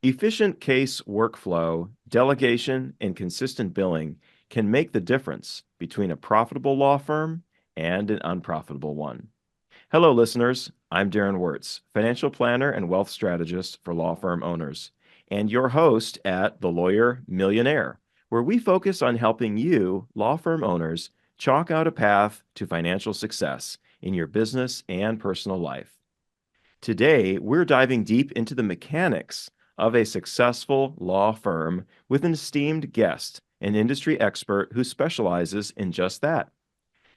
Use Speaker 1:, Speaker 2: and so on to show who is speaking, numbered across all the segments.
Speaker 1: Efficient case workflow, delegation, and consistent billing can make the difference between a profitable law firm and an unprofitable one. Hello, listeners. I'm Darren Wurz, financial planner and wealth strategist for law firm owners, and your host at the Lawyer Millionaire, where we focus on helping you, law firm owners, chalk out a path to financial success in your business and personal life. Today, we're diving deep into the mechanics of a successful law firm with an esteemed guest, an industry expert who specializes in just that.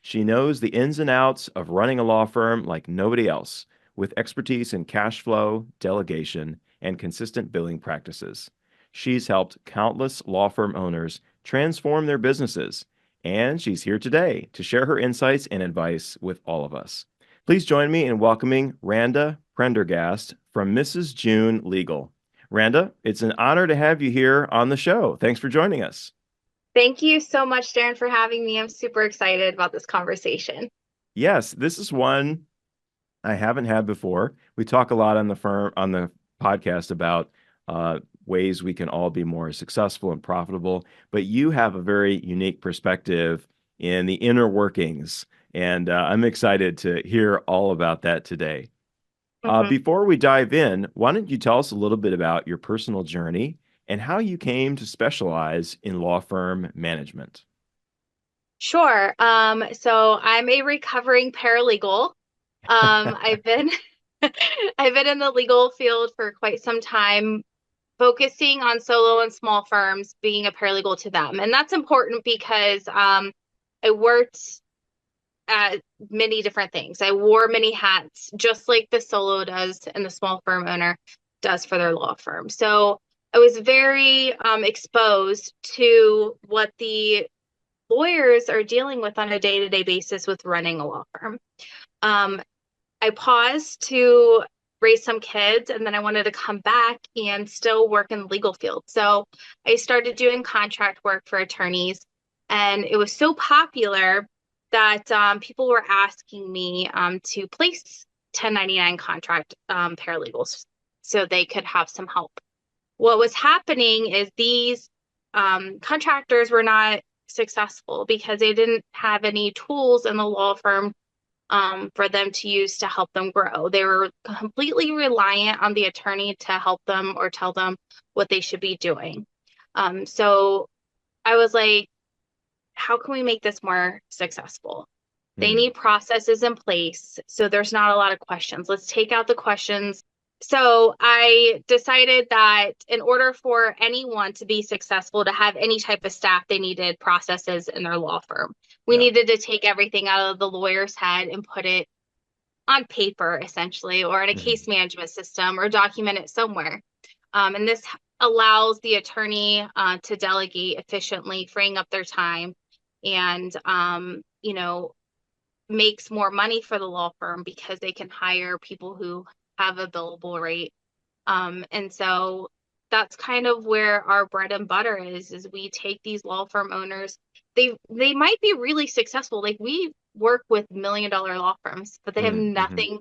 Speaker 1: She knows the ins and outs of running a law firm like nobody else, with expertise in cash flow, delegation, and consistent billing practices. She's helped countless law firm owners transform their businesses, and she's here today to share her insights and advice with all of us. Please join me in welcoming Randa Prendergast from Mrs. June Legal. Randa, it's an honor to have you here on the show. Thanks for joining us.
Speaker 2: Thank you so much, Darren, for having me. I'm super excited about this conversation.
Speaker 1: Yes, this is one I haven't had before. We talk a lot on the podcast about ways we can all be more successful and profitable, but you have a very unique perspective in the inner workings, and I'm excited to hear all about that today. Before we dive in, why don't you tell us a little bit about your personal journey and how you came to specialize in law firm management?
Speaker 2: Sure. So I'm a recovering paralegal. I've been I've been in the legal field for quite some time, focusing on solo and small firms, being a paralegal to them. And that's important because I worked at many different things. I wore many hats, just like the solo does and the small firm owner does for their law firm. So I was very exposed to what the lawyers are dealing with on a day-to-day basis with running a law firm. I paused to raise some kids, and then I wanted to come back and still work in the legal field. So I started doing contract work for attorneys, and it was so popular that people were asking me to place 1099 contract paralegals so they could have some help. What was happening is these contractors were not successful because they didn't have any tools in the law firm for them to use to help them grow. They were completely reliant on the attorney to help them or tell them what they should be doing. So I was like, how can we make this more successful? They need processes in place, so there's not a lot of questions. Let's take out the questions. So I decided that in order for anyone to be successful, to have any type of staff, they needed processes in their law firm. We needed to take everything out of the lawyer's head and put it on paper, essentially, or in a case management system, or document it somewhere. And this allows the attorney to delegate efficiently, freeing up their time, and makes more money for the law firm because they can hire people who have a billable rate. And so that's kind of where our bread and butter is we take these law firm owners. They might be really successful. Like, we work with $1 million law firms, but they have nothing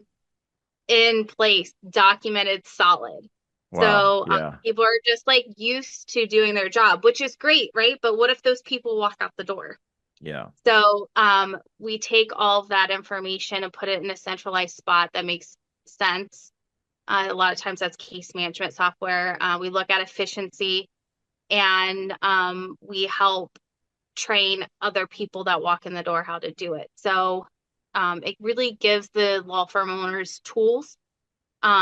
Speaker 2: in place, documented, solid.
Speaker 1: Wow.
Speaker 2: So people are just like used to doing their job, which is great, right? But what if those people walk out the door?
Speaker 1: Yeah.
Speaker 2: So we take all of that information and put it in a centralized spot that makes sense. A lot of times that's case management software. We look at efficiency, and we help train other people that walk in the door how to do it. So it really gives the law firm owners tools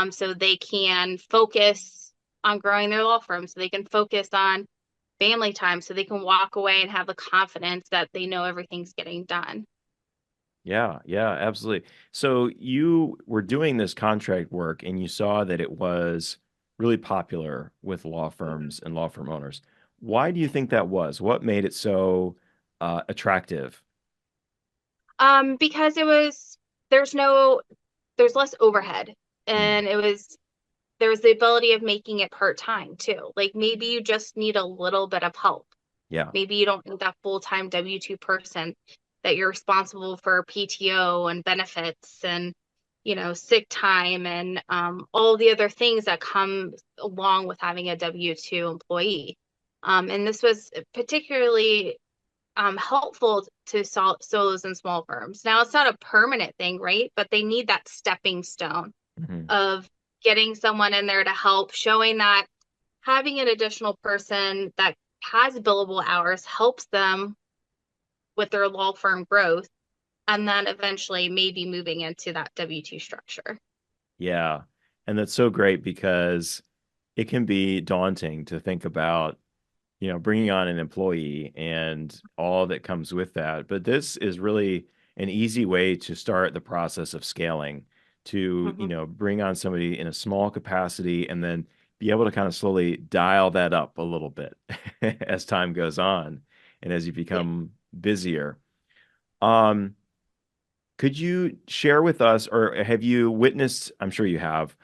Speaker 2: so they can focus on growing their law firm, so they can focus on family time, so they can walk away and have the confidence that they know everything's getting done.
Speaker 1: Yeah, absolutely. So you were doing this contract work and you saw that it was really popular with law firms and law firm owners. Why do you think that was? What made it so attractive?
Speaker 2: Because there's less overhead, and there was the ability of making it part-time too. Like, maybe you just need a little bit of help.
Speaker 1: Yeah.
Speaker 2: Maybe you don't need that full-time W-2 person that you're responsible for PTO and benefits and sick time and all the other things that come along with having a W-2 employee. And this was particularly helpful to solos and small firms. Now, it's not a permanent thing, right? But they need that stepping stone
Speaker 1: Hmm.
Speaker 2: of getting someone in there to help, showing that having an additional person that has billable hours helps them with their law firm growth, and then eventually maybe moving into that W-2 structure.
Speaker 1: Yeah. And that's so great because it can be daunting to think about, bringing on an employee and all that comes with that. But this is really an easy way to start the process of scaling to,
Speaker 2: Mm-hmm.
Speaker 1: bring on somebody in a small capacity and then be able to kind of slowly dial that up a little bit as time goes on and as you
Speaker 2: Yeah.
Speaker 1: become busier. Um, could you share with us, or have you witnessed, I'm sure you have,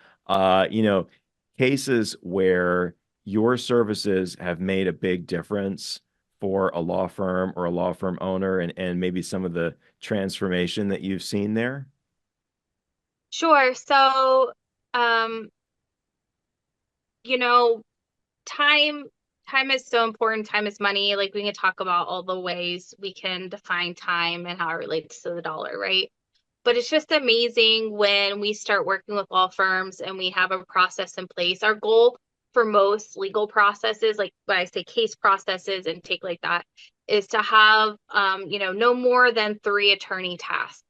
Speaker 1: cases where your services have made a big difference for a law firm or a law firm owner and maybe some of the transformation that you've seen there?
Speaker 2: Sure. So, um, you know, time time is so important. Time is money. Like, we can talk about all the ways we can define time and how it relates to the dollar, right? But it's just amazing when we start working with law firms and we have a process in place. Our goal for most legal processes, like when I say case processes and take like that, is to have no more than 3 attorney tasks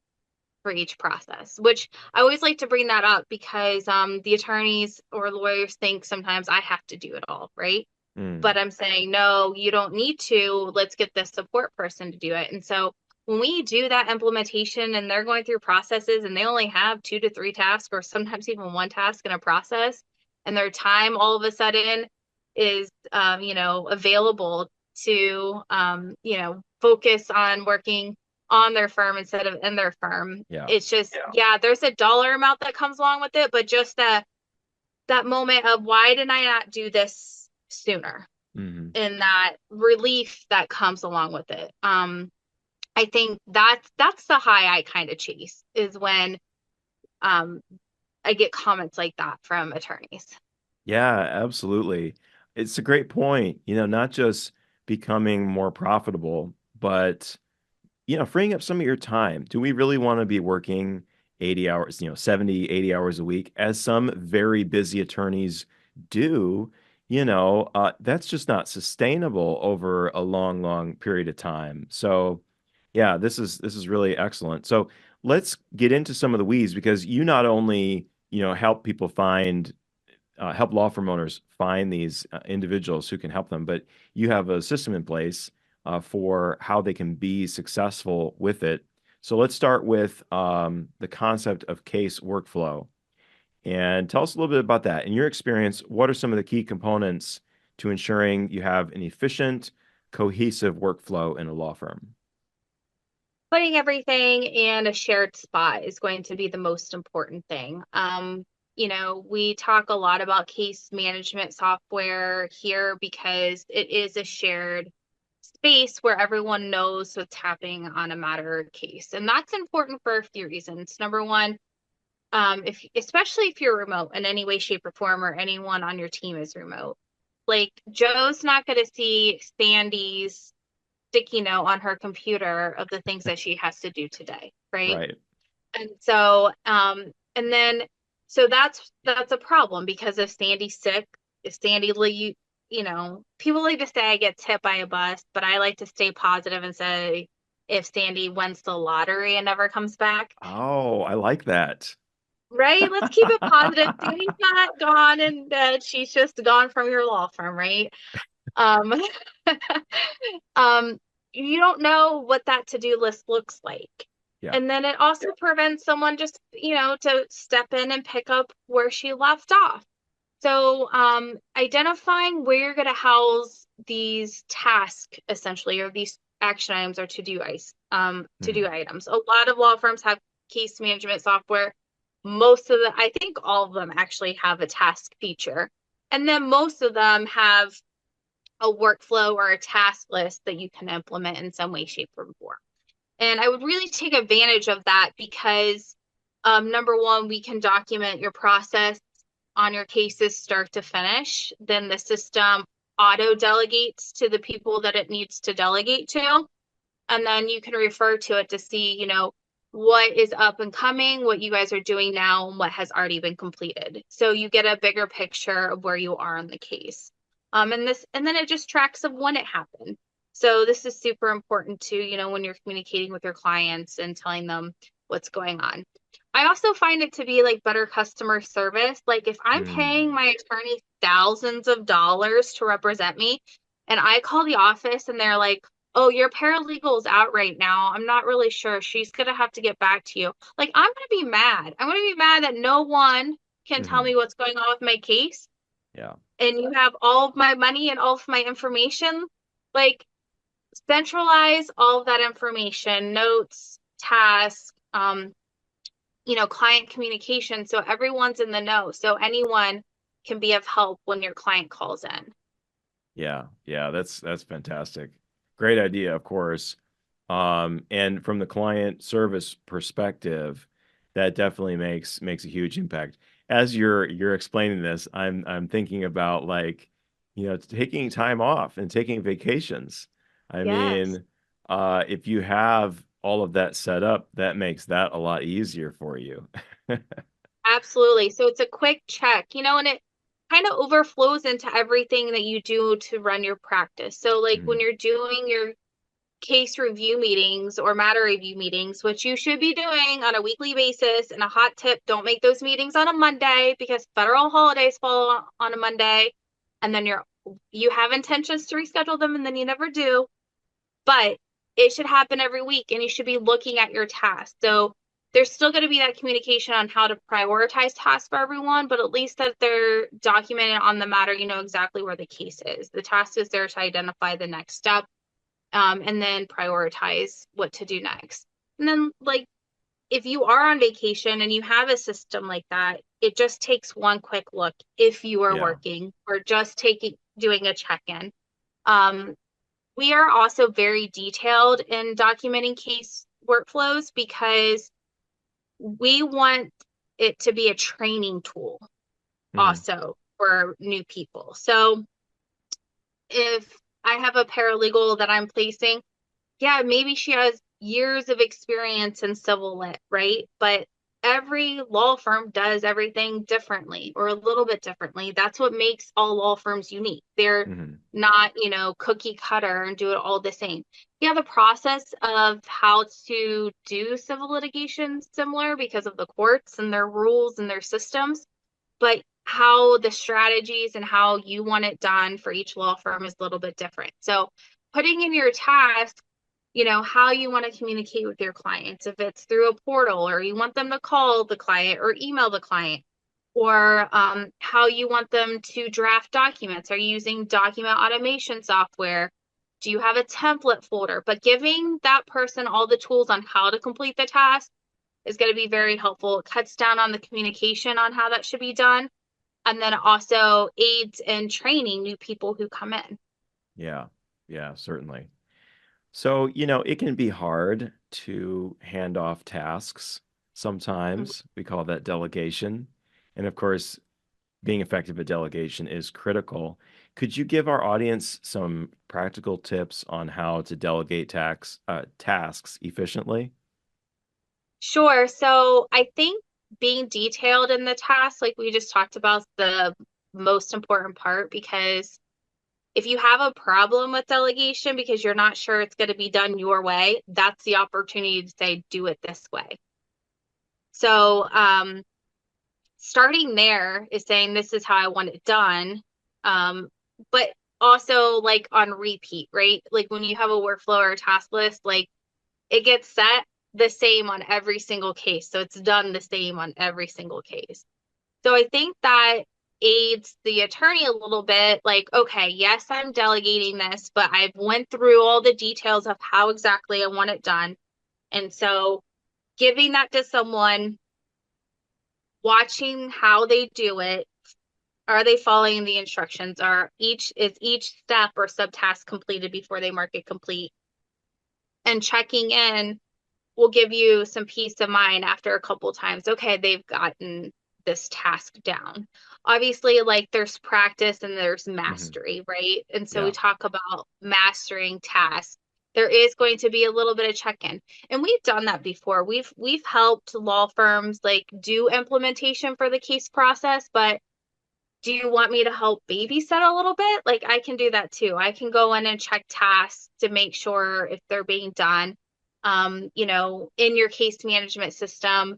Speaker 2: for each process, which I always like to bring that up because the attorneys or lawyers think sometimes I have to do it all, right?
Speaker 1: Mm,
Speaker 2: But I'm saying, no, you don't need to. Let's get this support person to do it. And so when we do that implementation and they're going through processes and they only have 2 to 3 tasks or sometimes even one task in a process, and their time all of a sudden is, available to, focus on working on their firm instead of in their firm.
Speaker 1: yeah.
Speaker 2: It's just, yeah, there's a dollar amount that comes along with it, but just that moment of, why did I not do this sooner?
Speaker 1: Hmm.
Speaker 2: And that relief that comes along with it. I think that's the high I kind of chase, is when um I get comments like that from attorneys.
Speaker 1: Yeah, absolutely. It's a great point. Not just becoming more profitable, but freeing up some of your time. Do we really want to be working 80 hours, 70, 80 hours a week, as some very busy attorneys do? That's just not sustainable over a long, long period of time. So, yeah, this is really excellent. So, let's get into some of the weeds because you not only, help people help law firm owners find these individuals who can help them, but you have a system in place for how they can be successful with it. So let's start with the concept of case workflow. And tell us a little bit about that. In your experience, what are some of the key components to ensuring you have an efficient, cohesive workflow in a law firm?
Speaker 2: Putting everything in a shared spot is going to be the most important thing. We talk a lot about case management software here because it is a shared space where everyone knows what's happening on a matter or case. And that's important for a few reasons. Number one, if especially if you're remote in any way, shape, or form, or anyone on your team is remote, like Joe's not going to see Sandy's sticky note on her computer of the things that she has to do today, right?
Speaker 1: Right.
Speaker 2: And so, and then, so that's a problem, because if Sandy's sick, if Sandy leave, people like to say I get hit by a bus, but I like to stay positive and say, if Sandy wins the lottery and never comes back,
Speaker 1: Oh, I like that.
Speaker 2: right? Let's keep it positive. Sandy's not gone and dead. She's just gone from your law firm, right? Um, um, you don't know what that to-do list looks like.
Speaker 1: Yeah.
Speaker 2: And then it also prevents someone just, to step in and pick up where she left off. So, identifying where you're going to house these tasks, essentially, or these action items or to-do
Speaker 1: Mhm.
Speaker 2: items. A lot of law firms have case management software. I think all of them actually have a task feature. And then most of them have a workflow or a task list that you can implement in some way, shape, or form. And I would really take advantage of that, because Number one, we can document your process on your cases start to finish. Then the system auto delegates to the people that it needs to delegate to. And then you can refer to it to see, what is up and coming, what you guys are doing now, and what has already been completed. So you get a bigger picture of where you are in the case. And then it just tracks of when it happened. So this is super important too, when you're communicating with your clients and telling them what's going on. I also find it to be like better customer service. Like if I'm paying my attorney thousands of dollars to represent me and I call the office and they're like, oh, your paralegal's out right now. I'm not really sure. She's going to have to get back to you. Like, I'm going to be mad. I'm going to be mad that no one can tell me what's going on with my case.
Speaker 1: Yeah.
Speaker 2: And you have all of my money and all of my information. Like, centralize all of that information, notes, tasks, client communication. So everyone's in the know. So anyone can be of help when your client calls in.
Speaker 1: Yeah. Yeah. That's fantastic. Great idea, of course. And from the client service perspective, that definitely makes a huge impact. As you're explaining this, I'm thinking about like, taking time off and taking vacations. I
Speaker 2: Yes.
Speaker 1: mean, if you have all of that set up, that makes that a lot easier for you.
Speaker 2: Absolutely. So it's a quick check, and it kind of overflows into everything that you do to run your practice. So like when
Speaker 1: Mhm.
Speaker 2: you're doing your case review meetings or matter review meetings, which you should be doing on a weekly basis, and a hot tip, don't make those meetings on a Monday because federal holidays fall on a Monday, and then you have intentions to reschedule them and then you never do. But it should happen every week and you should be looking at your tasks. So there's still going to be that communication on how to prioritize tasks for everyone, but at least that they're documented on the matter, you know exactly where the case is. The task is there to identify the next step, and then prioritize what to do next. And then, like, if you are on vacation and you have a system like that, it just takes one quick look if you are
Speaker 1: Yeah.
Speaker 2: working or just doing a check-in. Um, we are also very detailed in documenting case workflows because we want it to be a training tool
Speaker 1: Mhm.
Speaker 2: also for new people. So if I have a paralegal that I'm placing, yeah, maybe she has years of experience in civil lit, right? But every law firm does everything differently or a little bit differently. That's what makes all law firms unique. They're
Speaker 1: Mhm.
Speaker 2: not, cookie cutter and do it all the same. Yeah, the process of how to do civil litigation is similar because of the courts and their rules and their systems, but how the strategies and how you want it done for each law firm is a little bit different. So putting in your task, how you want to communicate with your clients, if it's through a portal or you want them to call the client or email the client, or how you want them to draft documents. Are you using document automation software? Do you have a template folder? But giving that person all the tools on how to complete the task is going to be very helpful. It cuts down on the communication on how that should be done. And then also aids in training new people who come in.
Speaker 1: Yeah. Yeah, certainly. So, it can be hard to hand off tasks sometimes. We call that delegation. And of course, being effective at delegation is critical. Could you give our audience some practical tips on how to delegate tasks efficiently?
Speaker 2: Sure. So I think being detailed in the task, like we just talked about, the most important part, because if you have a problem with delegation because you're not sure it's going to be done your way, that's the opportunity to say, do it this way. So starting there is saying, this is how I want it done. But also like on repeat, right? Like when you have a workflow or a task list, like it gets set the same on every single case. So it's done the same on every single case. So I think that aids the attorney a little bit, like, okay, yes, I'm delegating this, but I've went through all the details of how exactly I want it done. And so giving that to someone, watching how they do it, are they following the instructions? Is each step or subtask completed before they mark it complete? And checking in will give you some peace of mind after a couple times. Okay, they've gotten this task down. Obviously, like there's practice and there's
Speaker 1: Hmm.
Speaker 2: mastery, right? And so we
Speaker 1: Yeah.
Speaker 2: talk about mastering tasks. There is going to be a little bit of check-in. And we've done that before. We've helped law firms like do implementation for the case process, but do you want me to help babysit a little bit? Like I can do that too. I can go in and check tasks to make sure if they're being done, in your case management system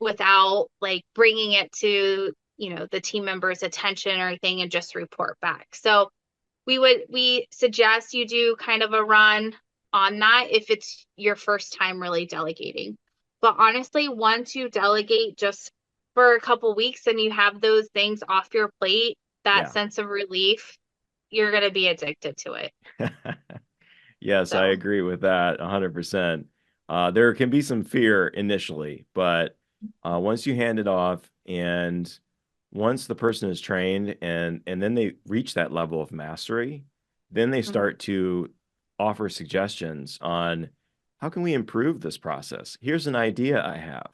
Speaker 2: without like bringing it to, the team member's attention or anything and just report back. So we suggest you do kind of a run on that if it's your first time really delegating. But honestly, once you delegate just for a couple weeks and you have those things off your plate, that
Speaker 1: Yeah.
Speaker 2: sense of relief, you're going to be addicted to it.
Speaker 1: Yes, I
Speaker 2: So,
Speaker 1: agree with that 100%. There can be some fear initially, but once you hand it off and once the person is trained and then they reach that level of mastery, then they
Speaker 2: mhm.
Speaker 1: start to offer suggestions on how can we improve this process? Here's an idea I have.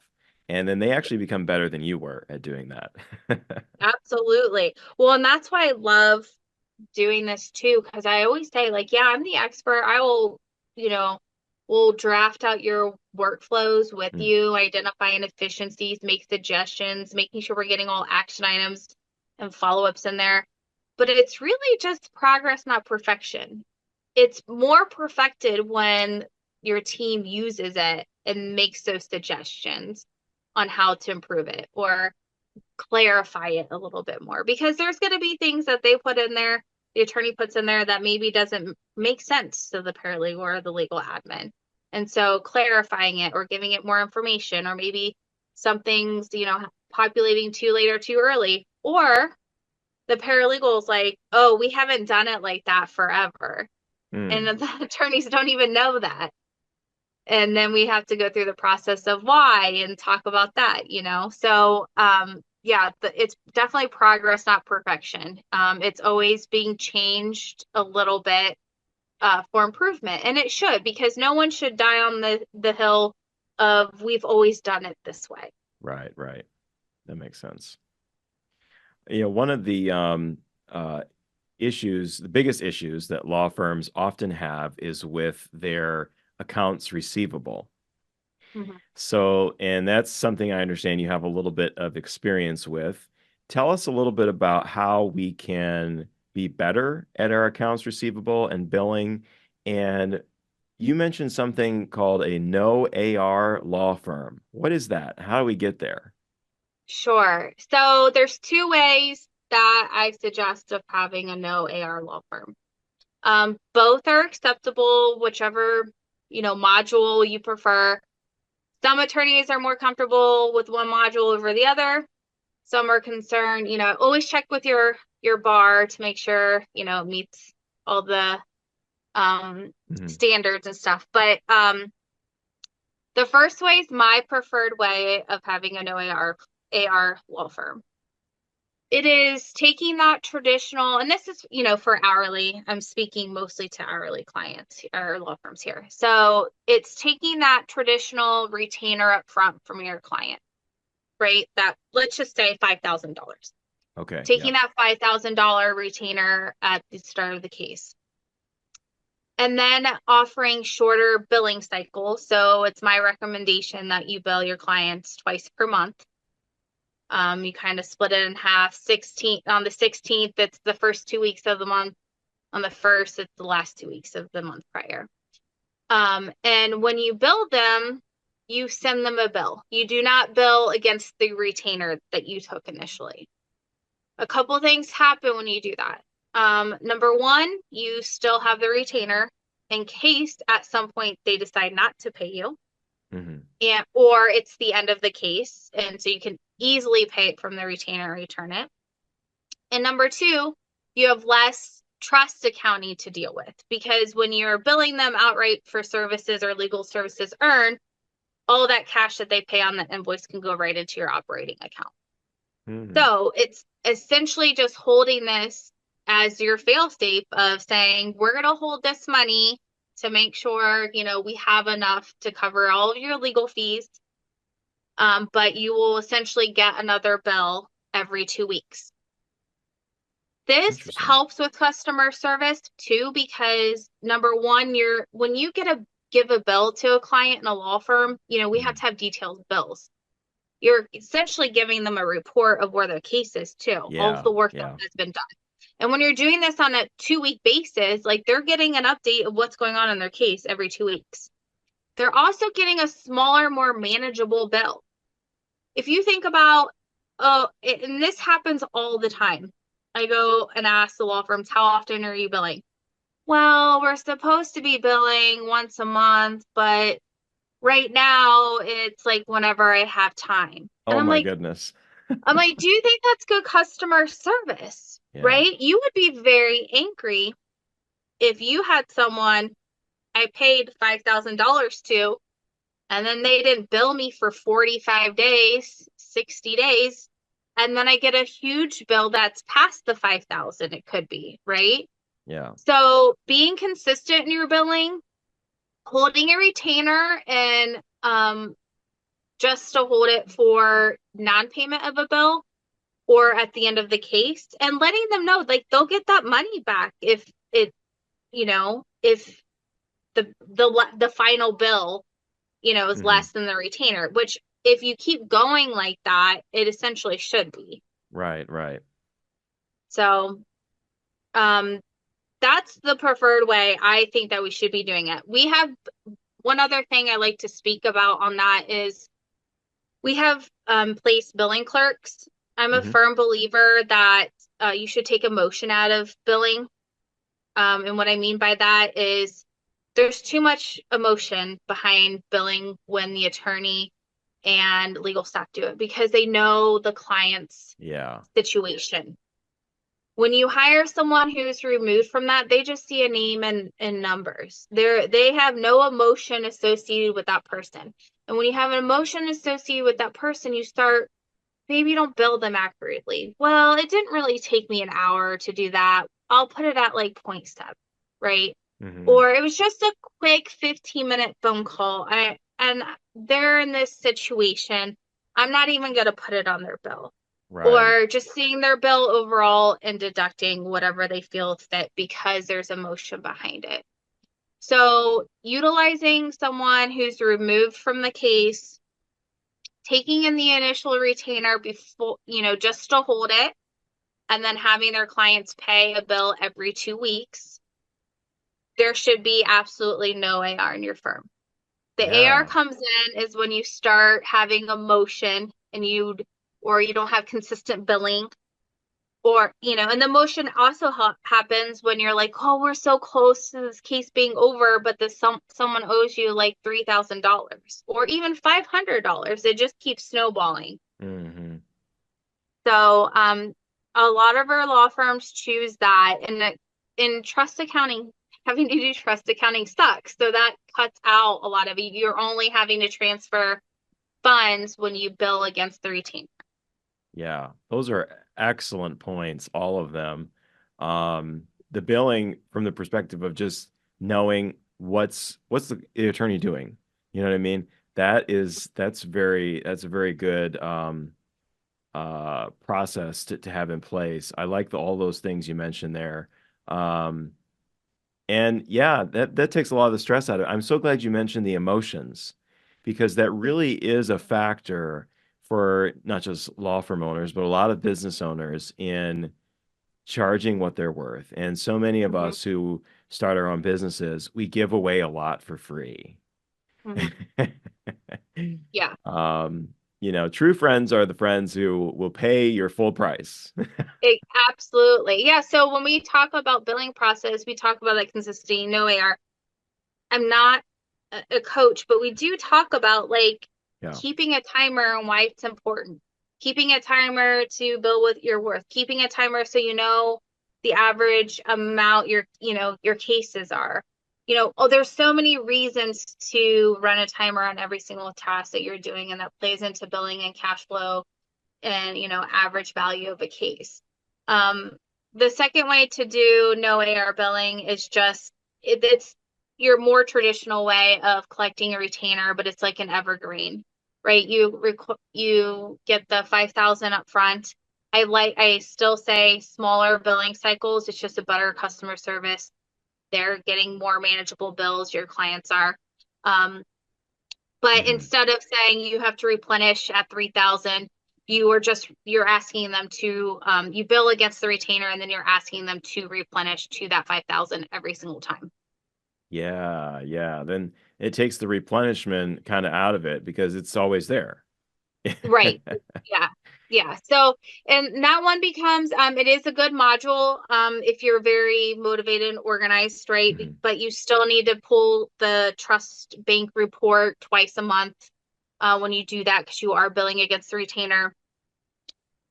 Speaker 1: And then they actually become better than you were at doing that.
Speaker 2: Absolutely. Well, and that's why I love doing this too, because I always say, like, yeah, I'm the expert. I will, you know, will draft out your workflows with
Speaker 1: Mm,
Speaker 2: you, identify inefficiencies, make suggestions, making sure we're getting all action items and follow-ups in there. But it's really just progress, not perfection. It's more perfected when your team uses it and makes those suggestions on how to improve it or clarify it a little bit more, because there's going to be things that they put in there, the attorney puts in there that maybe doesn't make sense to the paralegal or the legal admin. And so clarifying it or giving it more information, or maybe something's, populating too late or too early, or the paralegal's like, oh, we haven't done it like that forever. And
Speaker 1: mm.
Speaker 2: the attorneys don't even know that. And then we have to go through the process of why and talk about that. So yeah, it's definitely progress, not perfection. It's always being changed a little bit for improvement, and it should, because no one should die on the hill of we've always done it this way.
Speaker 1: Right, right. That makes sense. One of the uh, issues, the biggest issues that law firms often have is with their accounts receivable.
Speaker 2: Mhm.
Speaker 1: So, and that's something I understand you have a little bit of experience with. Tell us a little bit about how we can be better at our accounts receivable and billing. And you mentioned something called a no AR law firm. What is that? How do we get there?
Speaker 2: Sure. So there's two ways that I suggest of having a no AR law firm. Both are acceptable, whichever, module you prefer. Some attorneys are more comfortable with one module over the other. Some are concerned, always check with your bar to make sure, it meets all the um
Speaker 1: Mhm.
Speaker 2: standards and stuff. But the first way is my preferred way of having a no AR law firm. It is taking that traditional, and this is, for hourly, I'm speaking mostly to hourly clients or law firms here. So it's taking that traditional retainer up front from your client, right? That, let's just say $5,000.
Speaker 1: Okay. Yeah.
Speaker 2: Taking that $5,000 retainer at the start of the case. And then offering shorter billing cycles. So it's my recommendation that you bill your clients twice per month. You kind of split it in half. 16th on the 16th, it's the first 2 weeks of the month. On the first, it's the last 2 weeks of the month prior. And when you bill them, you send them a bill. You do not bill against the retainer that you took initially. A couple things happen when you do that. Number one, you still have the retainer in case at some point they decide not to pay you,
Speaker 1: Hmm.
Speaker 2: and or it's the end of the case, and so you can easily pay it from the retainer and return it. And number two, you have less trust accounting to deal with, because when you're billing them outright for services or legal services earned, all that cash that they pay on the invoice can go right into your operating account.
Speaker 1: Hmm.
Speaker 2: So it's essentially just holding this as your fail safe of saying, we're going to hold this money to make sure, we have enough to cover all of your legal fees. But you will essentially get another bill every 2 weeks. This
Speaker 1: Interesting.
Speaker 2: helps with customer service too, because number one, when you give a bill to a client in a law firm, we have to have detailed bills. You're essentially giving them a report of where their case is too, all of
Speaker 1: Yeah.
Speaker 2: the work that
Speaker 1: Yeah.
Speaker 2: has been done. And when you're doing this on a 2-week basis, like they're getting an update of what's going on in their case every 2 weeks. They're also getting a smaller, more manageable bill. If you think about, and this happens all the time. I go and ask the law firms, how often are you billing? Well, we're supposed to be billing once a month, but right now it's like whenever I have time. And
Speaker 1: Oh my goodness.
Speaker 2: I'm like, do you think that's good customer service?
Speaker 1: Yeah.
Speaker 2: Right? You would be very angry if you had someone I paid $5,000 to, and then they didn't bill me for 45 days, 60 days, and then I get a huge bill that's past the 5,000 it could be, right?
Speaker 1: Yeah.
Speaker 2: So being consistent in your billing, holding a retainer and just to hold it for non-payment of a bill or at the end of the case, and letting them know like they'll get that money back if it, if the final bill, is
Speaker 1: Hmm.
Speaker 2: less than the retainer, which if you keep going like that, it essentially should be.
Speaker 1: Right. Right.
Speaker 2: So, that's the preferred way I think that we should be doing it. We have one other thing I like to speak about on that is we have placed billing clerks. I'm a
Speaker 1: Hmm.
Speaker 2: firm believer that you should take emotion out of billing. And what I mean by that is there's too much emotion behind billing when the attorney and legal staff do it because they know the client's
Speaker 1: Yeah.
Speaker 2: situation. When you hire someone who's removed from that, they just see a name and numbers. They have no emotion associated with that person. And when you have an emotion associated with that person, maybe you don't bill them accurately. Well, it didn't really take me an hour to do that. I'll put it at like 0.7, right?
Speaker 1: Hmm.
Speaker 2: Or it was just a quick 15-minute phone call. And they're in this situation. I'm not even going to put it on their bill.
Speaker 1: Right.
Speaker 2: Or just seeing their bill overall and deducting whatever they feel fit because there's emotion behind it. So utilizing someone who's removed from the case, taking in the initial retainer before, just to hold it, and then having their clients pay a bill every 2 weeks, there should be absolutely no AR in your firm. The AR
Speaker 1: Yeah.
Speaker 2: comes in is when you start having emotion or you don't have consistent billing, or, and the emotion also happens when you're like, oh, we're so close to this case being over, but someone owes you like $3,000 or even $500. It just keeps snowballing.
Speaker 1: Hmm.
Speaker 2: So, a lot of our law firms choose that, and in trust accounting, having to do trust accounting sucks. So that cuts out a lot of it. You're only having to transfer funds when you bill against the retainer.
Speaker 1: Yeah. Those are excellent points, all of them. The billing from the perspective of just knowing what's the attorney doing. You know what I mean? That's a very good process to have in place. I like all those things you mentioned there. Um, and yeah, that takes a lot of the stress out of it. I'm so glad you mentioned the emotions because that really is a factor for not just law firm owners, but a lot of business owners in charging what they're worth. And so many of
Speaker 2: Mm-hmm.
Speaker 1: us who start our own businesses, we give away a lot for free.
Speaker 2: Mm-hmm. Yeah.
Speaker 1: True friends are the friends who will pay your full price.
Speaker 2: Absolutely. Yeah. So when we talk about billing process, we talk about like consistency, no AR. I'm not a coach, but we do talk about like
Speaker 1: Yeah.
Speaker 2: keeping a timer and why it's important. Keeping a timer to bill with your worth. Keeping a timer so you know the average amount your cases are. There's so many reasons to run a timer on every single task that you're doing, and that plays into billing and cash flow and average value of a case. Um, the second way to do no AR billing is just it's your more traditional way of collecting a retainer, but it's like an evergreen, right? You get the 5,000 up front. I still say smaller billing cycles. It's just a better customer service. They're getting more manageable bills. Your clients are. But instead of saying you have to replenish at 3,000, you're asking them to you bill against the retainer, and then you're asking them to replenish to that 5,000 every single time.
Speaker 1: Yeah, yeah. Then it takes the replenishment kind of out of it because it's always there.
Speaker 2: Right. Yeah. Yeah. So, and that one becomes, it is a good module, if you're very motivated and organized, right?
Speaker 1: Mhm.
Speaker 2: But you still need to pull the trust bank report twice a month, when you do that, because you are billing against the retainer.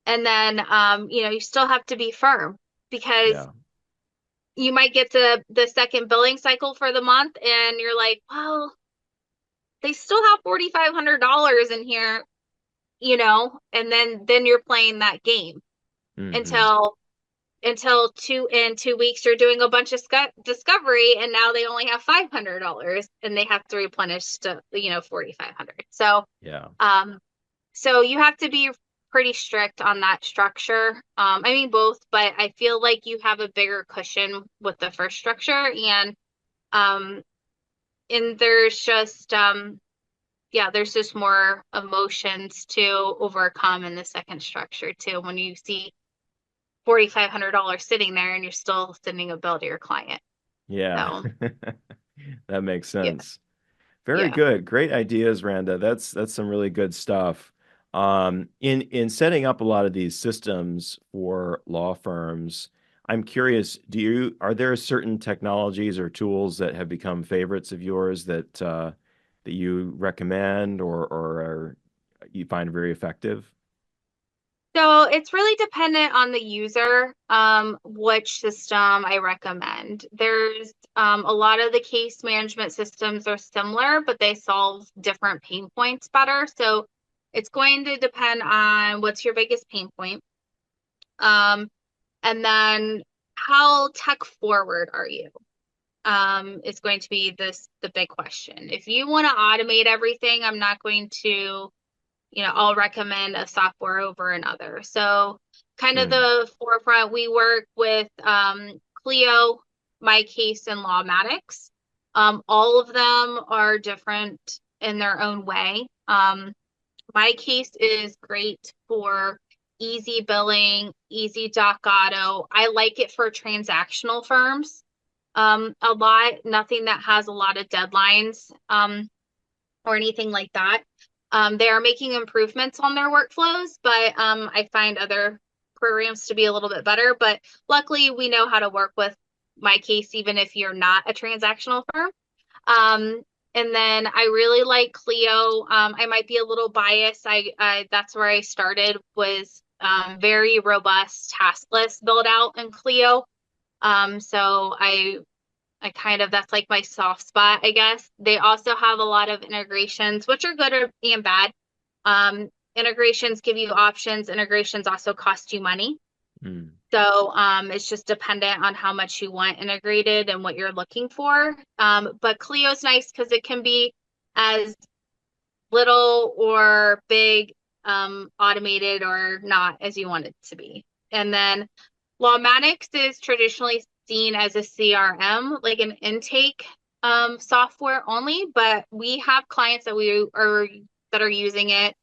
Speaker 2: And then, you still have to be firm, because
Speaker 1: Yeah.
Speaker 2: you might get to the second billing cycle for the month and you're like, well, they still have $4,500 in here, and then you're playing that game
Speaker 1: Hmm.
Speaker 2: until in 2 weeks you're doing a bunch of discovery, and now they only have $500 and they have to replenish to 4,500. So
Speaker 1: Yeah.
Speaker 2: so you have to be pretty strict on that structure. I mean both, but I feel like you have a bigger cushion with the first structure, um and there's just more emotions to overcome in the second structure too, when you see $4,500 sitting there and you're still sending a bill to your client.
Speaker 1: Yeah.
Speaker 2: So
Speaker 1: That makes
Speaker 2: yeah,
Speaker 1: sense. Very
Speaker 2: yeah.
Speaker 1: good. Great ideas, Randa. That's some really good stuff. In setting up a lot of these systems for law firms, I'm curious, are there certain technologies or tools that have become favorites of yours that you recommend or you find very effective?
Speaker 2: So it's really dependent on the user, which system I recommend. There's a lot of the case management systems are similar, but they solve different pain points better. So it's going to depend on what's your biggest pain point. And then how tech forward are you? Is going to be the big question. If you want to automate everything, I'm not going to, I'll recommend a software over another. So kind of
Speaker 1: Hmm.
Speaker 2: the forefront, we work with Clio, My Case, and Lawmatix. All of them are different in their own way. My Case is great for easy billing, easy doc auto. I like it for transactional firms. Nothing that has a lot of deadlines, or anything like that. They are making improvements on their workflows, but I find other programs to be a little bit better. But luckily, we know how to work with My Case, even if you're not a transactional firm. Um, and then I really like Clio. I might be a little biased. That's where I started, was very robust task list build out in Clio. So I kind of, that's like my soft spot, I guess. They also have a lot of integrations, which are good and bad. Integrations give you options. Integrations also cost you money.
Speaker 1: Hmm.
Speaker 2: So it's just dependent on how much you want integrated and what you're looking for. But Clio's nice because it can be as little or big, automated or not, as you want it to be. And then Lawmatix is traditionally seen as a CRM, like an intake software only, but we have clients that are using it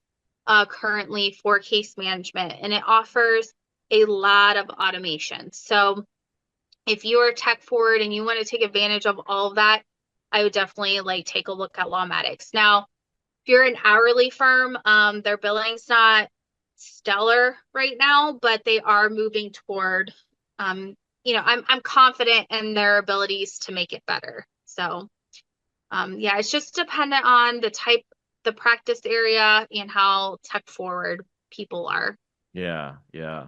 Speaker 2: currently for case management, and it offers a lot of automation. So if you are tech forward and you want to take advantage of all of that, I would definitely take a look at Lawmatix. Now, if you're an hourly firm, their billing's not stellar right now, but they are moving toward, I'm confident in their abilities to make it better. So, yeah, it's just dependent on the practice area and how tech forward people are.
Speaker 1: Yeah, yeah.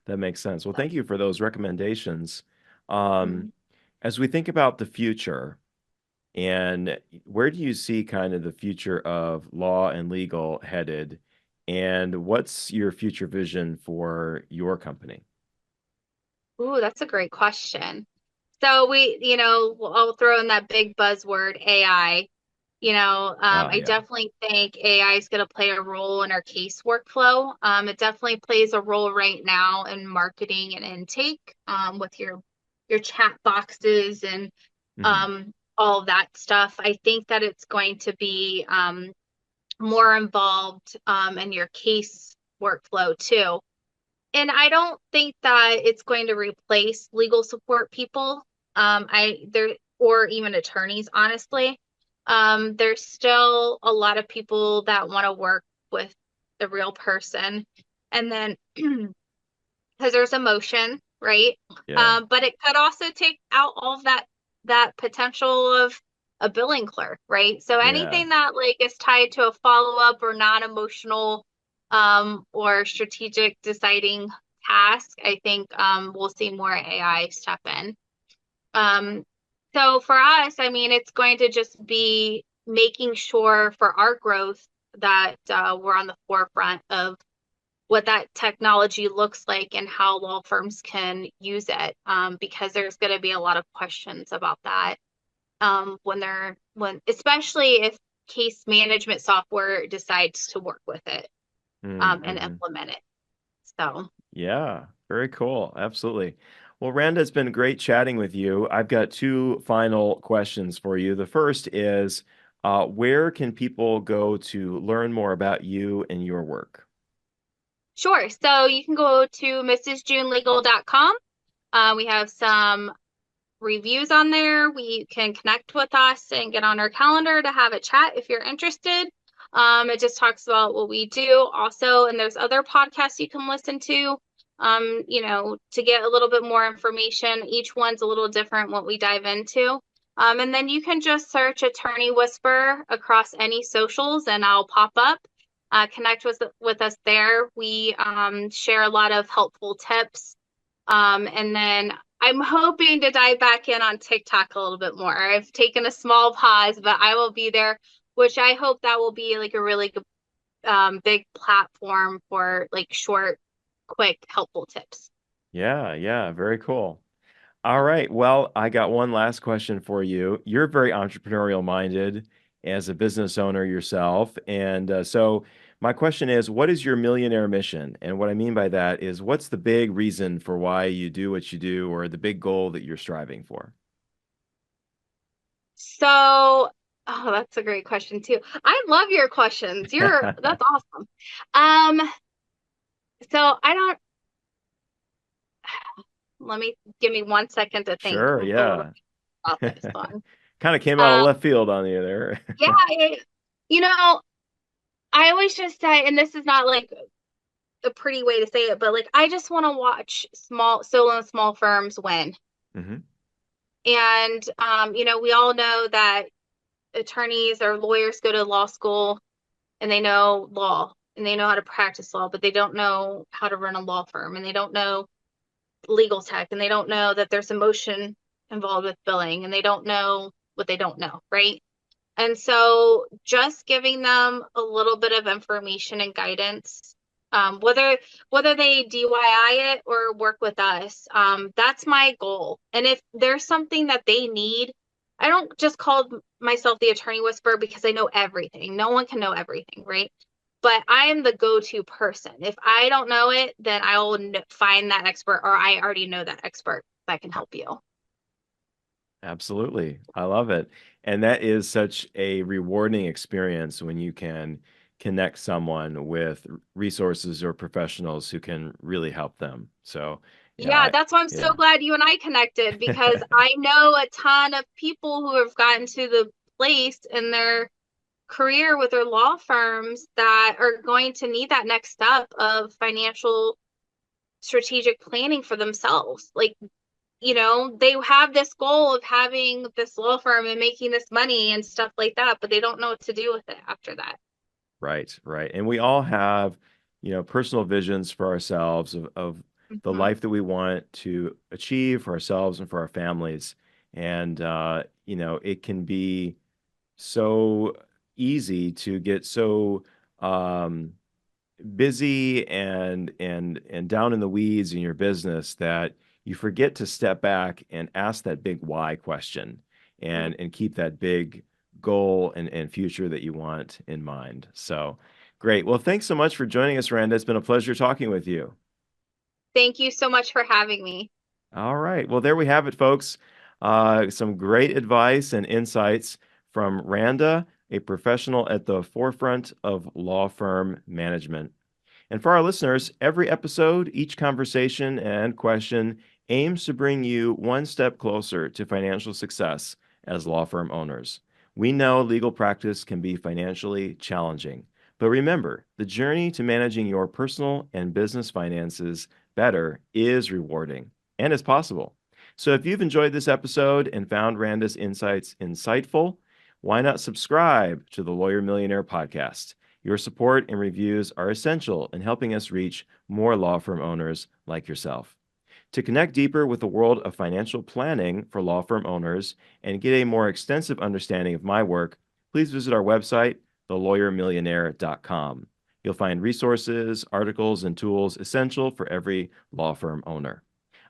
Speaker 1: That makes sense. Well,
Speaker 2: So,
Speaker 1: thank you for those recommendations. Um,
Speaker 2: mm.
Speaker 1: as we think about the future, and where do you see kind of the future of law and legal headed? And what's your future vision for your company?
Speaker 2: Ooh, that's a great question. So I'll throw in that big buzzword AI.
Speaker 1: Oh,
Speaker 2: I
Speaker 1: yeah.
Speaker 2: definitely think AI is going to play a role in our case workflow. It definitely plays a role right now in marketing and intake, with your chat boxes and
Speaker 1: Hmm.
Speaker 2: all of that stuff. I think that it's going to be more involved in your case workflow too. And I don't think that it's going to replace legal support people. Or even attorneys, honestly. There's still a lot of people that want to work with the real person. And then because there's emotion, right?
Speaker 1: Yeah.
Speaker 2: But it could also take out all of that potential of a billing clerk, right? So
Speaker 1: Yeah.
Speaker 2: anything that like is tied to a follow-up or non-emotional or strategic deciding task, I think we'll see more AI step in. Um, so for us, I mean, it's going to just be making sure for our growth that we're on the forefront of what that technology looks like and how law firms can use it, because there's going to be a lot of questions about that when especially if case management software decides to work with it and
Speaker 1: Mm-hmm.
Speaker 2: implement it. So
Speaker 1: Yeah, very cool. Absolutely. Well, Randa, it's been great chatting with you. I've got two final questions for you. The first is, where can people go to learn more about you and your work?
Speaker 2: sure. So you can go to mrsjunelegal.com. We have some reviews on there. We can connect with us and get on our calendar to have a chat if you're interested. It just talks about what we do also, and there's other podcasts you can listen to, to get a little bit more information. Each one's a little different what we dive into. And then you can just search Attorney Whisper across any socials and I'll pop up. Connect with us there. We share a lot of helpful tips. And then I'm hoping to dive back in on TikTok a little bit more. I've taken a small pause, but I will be there, which I hope that will be like a really good, big platform for like short, quick, helpful tips.
Speaker 1: Yeah, yeah, very cool. All right. Well, I got one last question for you. You're very entrepreneurial minded as a business owner yourself. And so my question is, what is your millionaire mission? And what I mean by that is, what's the big reason for why you do what you do, or the big goal that you're striving for?
Speaker 2: So, oh, that's a great question too. I love your questions. That's awesome. Um, so I don't, give me 1 second to think
Speaker 1: Sure.
Speaker 2: a little
Speaker 1: Yeah.
Speaker 2: bit about this one.
Speaker 1: Kind of came out of
Speaker 2: Um,
Speaker 1: left field on you there.
Speaker 2: yeah, you know, I always just say, and this is not like a pretty way to say it, but like I just want to watch solo and small firms win.
Speaker 1: Hmm.
Speaker 2: And we all know that attorneys or lawyers go to law school and they know law and they know how to practice law, but they don't know how to run a law firm and they don't know legal tech and they don't know that there's emotion involved with billing and they don't know what they don't know, right? And so just giving them a little bit of information and guidance, whether they DIY it or work with us, that's my goal. And if there's something that they need, I don't just call myself the attorney whisperer because I know everything. No one can know everything, right? But I am the go-to person. If I don't know it, then I will find that expert, or I already know that expert that can help you.
Speaker 1: Absolutely. I love it. And that is such a rewarding experience when you can connect someone with resources or professionals who can really help them. So, yeah,
Speaker 2: Yeah, that's why I'm so
Speaker 1: yeah.
Speaker 2: glad you and I connected because I know a ton of people who have gotten to the place in their career with their law firms that are going to need that next step of financial strategic planning for themselves. Like, they have this goal of having this law firm and making this money and stuff like that, but they don't know what to do with it after that.
Speaker 1: Right, right. And we all have, personal visions for ourselves of the
Speaker 2: Mhm.
Speaker 1: life that we want to achieve for ourselves and for our families. And, it can be so easy to get so busy and down in the weeds in your business that you forget to step back and ask that big why question and keep that big goal and future that you want in mind. So great. Well, thanks so much for joining us, Randa. It's been a pleasure talking with you.
Speaker 2: Thank you so much for having me.
Speaker 1: All right. Well, there we have it, folks. Some great advice and insights from Randa, a professional at the forefront of law firm management. And for our listeners, every episode, each conversation and question aims to bring you one step closer to financial success as law firm owners. We know legal practice can be financially challenging, but remember, the journey to managing your personal and business finances better is rewarding and is possible. So if you've enjoyed this episode and found Randa's insights insightful, why not subscribe to the Lawyer Millionaire Podcast? Your support and reviews are essential in helping us reach more law firm owners like yourself. To connect deeper with the world of financial planning for law firm owners and get a more extensive understanding of my work, please visit our website, thelawyermillionaire.com. You'll find resources, articles, and tools essential for every law firm owner.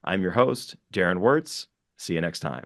Speaker 1: I'm your host, Darren Wurz. See you next time.